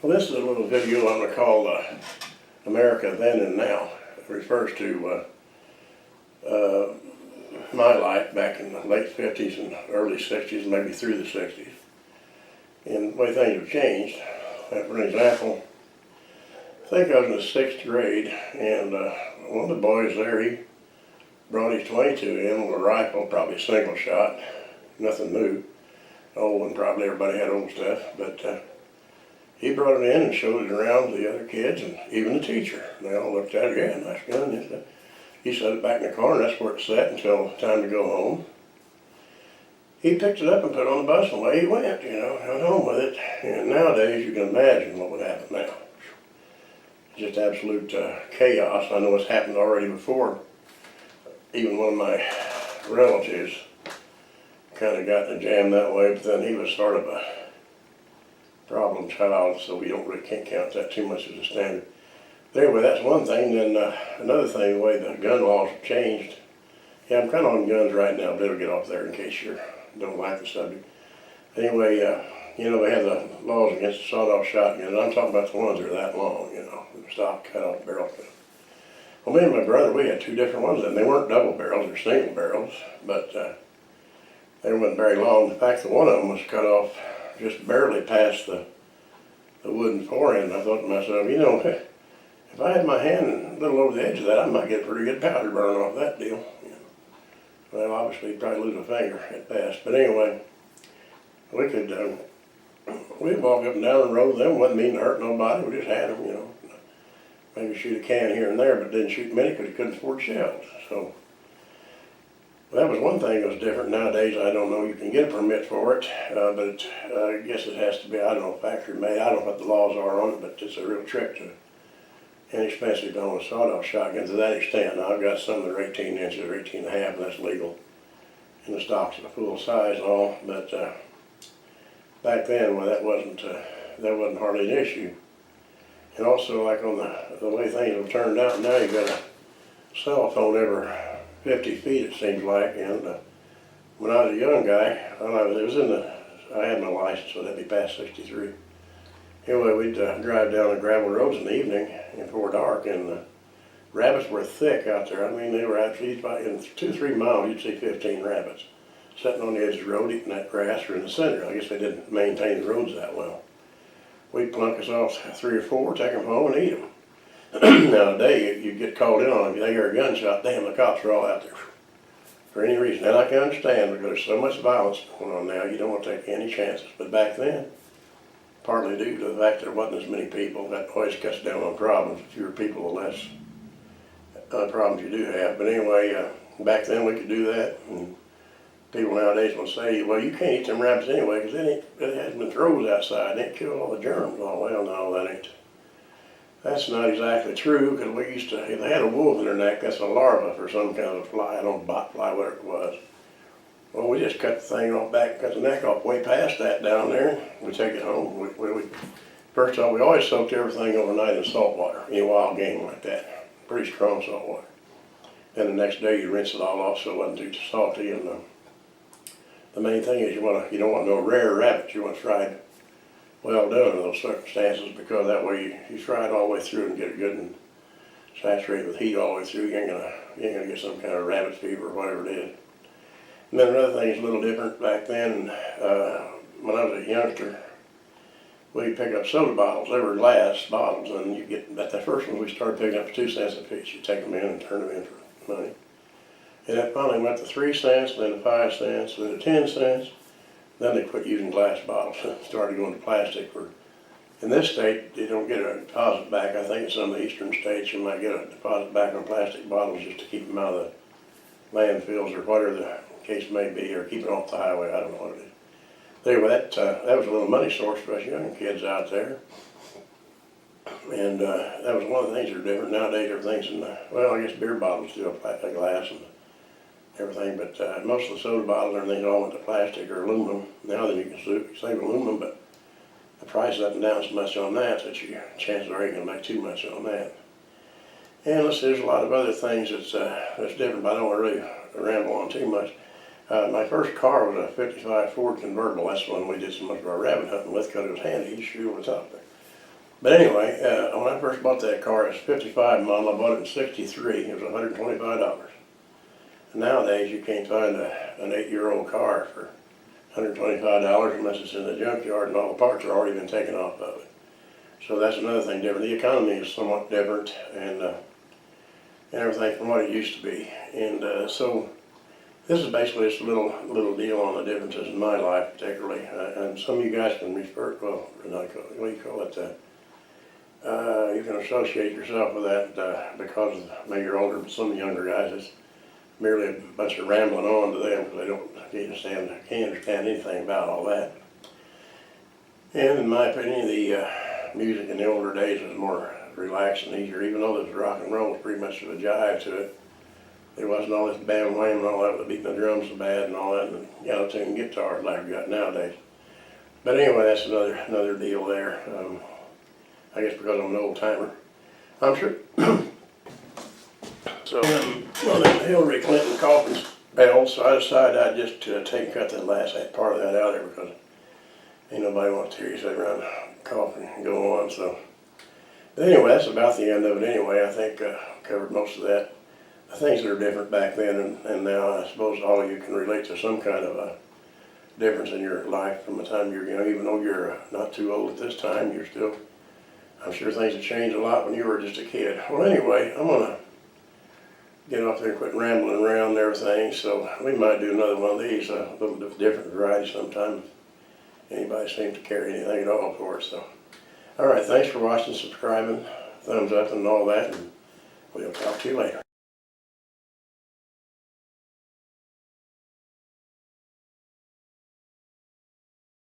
Well, this is a little video I'm going to call America Then and Now. It refers to my life back in the late 50s and early 60s, maybe through the 60s. And the way things have changed. For an example, I think I was in the 6th grade, and one of the boys there, he brought his .22 in with a rifle, probably a single shot, nothing new. Old one, probably everybody had old stuff, but he brought it in and showed it around to the other kids and even the teacher. They all looked at it, yeah, nice gun. He set it back in the car, and that's where it sat until time to go home. He picked it up and put it on the bus, and away he went, went home with it. And nowadays, you can imagine what would happen now. Just absolute chaos. I know it's happened already before. Even one of my relatives kind of got in a jam that way, but then he was sort of a problem child, so we can't count that too much as a standard. But anyway, that's one thing. Then another thing, the way the gun laws have changed. Yeah, I'm kind of on guns right now, but it'll get off there in case you don't like the subject. Anyway, they have the laws against the sawed-off shotguns. I'm talking about the ones that are that long, the stock cut off barrel. Well, me and my brother, we had two different ones, and they weren't double barrels, they're single barrels, but they weren't very long. In fact, one of them was cut off just barely past the wooden forend. I thought to myself, if I had my hand a little over the edge of that, I might get a pretty good powder burn off that deal. Well, obviously, you'd probably lose a finger at best. But anyway, we'd walk up and down the road with them. Wasn't mean to hurt nobody. We just had them, Maybe shoot a can here and there, but didn't shoot many because you couldn't afford shells. So that was one thing that was different. Nowadays, I don't know, you can get a permit for it, but I guess it has to be, I don't know, factory made. I don't know what the laws are on it, but it's a real trick to inexpensive to own a sawed-off shotgun to that extent. Now, I've got some that are 18 inches or 18 and a half, and that's legal. And the stock's a full size and all, but back then, well, that wasn't hardly an issue. And also, like on the way things have turned out now, you've got a cell phone every 50 feet, it seems like. And when I was a young guy, I had my license, so that'd be past 63. Anyway, we'd drive down the gravel roads in the evening before dark, and the rabbits were thick out there. I mean, they were actually, in 2-3 miles, you'd see 15 rabbits sitting on the edge of the road eating that grass or in the center. I guess they didn't maintain the roads that well. We'd plunk us off 3 or 4, take them home and eat them. Now today, you get called in on them, they hear a gunshot, damn, the cops are all out there for any reason. And I can understand because there's so much violence going on now, you don't want to take any chances. But back then, partly due to the fact there wasn't as many people, that always cuts down on problems. The fewer people, the less problems you do have. But anyway, back then we could do that. And people nowadays will say, well, you can't eat them rabbits anyway because it hasn't been throws outside. It killed all the germs. Oh, well, no, that's not exactly true, because if they had a wolf in their neck, that's a larva for some kind of a fly, I don't know, bot fly, whatever it was. Well, we just cut the thing off back, cut the neck off way past that down there. We take it home. First of all, we always soaked everything overnight in salt water, any wild game like that, pretty strong salt water. Then the next day you rinse it all off so it wasn't too salty. And the main thing is you don't want no rare rabbits. You want fried well done in those circumstances, because that way you fry it all the way through and get it good and saturated with heat all the way through. You ain't gonna get some kind of rabbit fever or whatever it is. And then another thing is a little different back then. When I was a youngster, we'd pick up soda bottles. They were glass bottles, and the first ones we started picking up for 2 cents a piece. You take them in and turn them in for money. And that finally went to 3 cents, then to 5 cents, then to 10 cents. Then they quit using glass bottles and started going to plastic. In this state, you don't get a deposit back. I think in some of the eastern states you might get a deposit back on plastic bottles just to keep them out of the landfills or whatever the case may be, or keep it off the highway. I don't know what it is. Anyway, that was a little money source for us young kids out there. And that was one of the things that are different. Nowadays everything's I guess beer bottles still a glass and everything, but most of the soda bottles and everything all went to plastic or aluminum. Now then you can save aluminum, but the price doesn't down so much on that your chances are you're going to make too much on that. And there's a lot of other things that's different, but I don't want to really ramble on too much. My first car was a 55 Ford convertible. That's the one we did so much of our rabbit hunting with because it was handy. You shoot over the top there. But anyway, when I first bought that car, it's 55 model. I bought it in 63. It was $125. And nowadays, you can't find an 8-year-old car for $125 unless it's in the junkyard and all the parts are already been taken off of it. So that's another thing different. The economy is somewhat different and everything from what it used to be. And so this is basically just a little deal on the differences in my life particularly. And some of you guys can refer, well, what do you call it? You can associate yourself with that because maybe you're older, but some of the younger guys, it's merely a bunch of rambling on to them because they can't understand anything about all that. And in my opinion, the music in the older days was more relaxed and easier, even though there was rock and roll was pretty much of a jive to it. There wasn't all this bam wham and all that with beating the drums so bad and all that, and tune guitars like we got nowadays. But anyway, that's another deal there. I guess because I'm an old timer, I'm sure. So, well, then Hillary Clinton coffin bells, so I decided I'd just cut that last part of that out there because ain't nobody wants to hear you sit around coughing and go on. So, but anyway, that's about the end of it. Anyway, I think covered most of that. The things that are different back then and now, I suppose all of you can relate to some kind of a difference in your life from the time you're, even though you're not too old at this time, you're still. I'm sure things have changed a lot when you were just a kid. Well, anyway, I'm gonna get off there and quit rambling around and everything, so we might do another one of these, a little different variety sometime. Anybody seems to carry anything at all for us, so. All right, thanks for watching, subscribing, thumbs up and all that, and we'll talk to you later.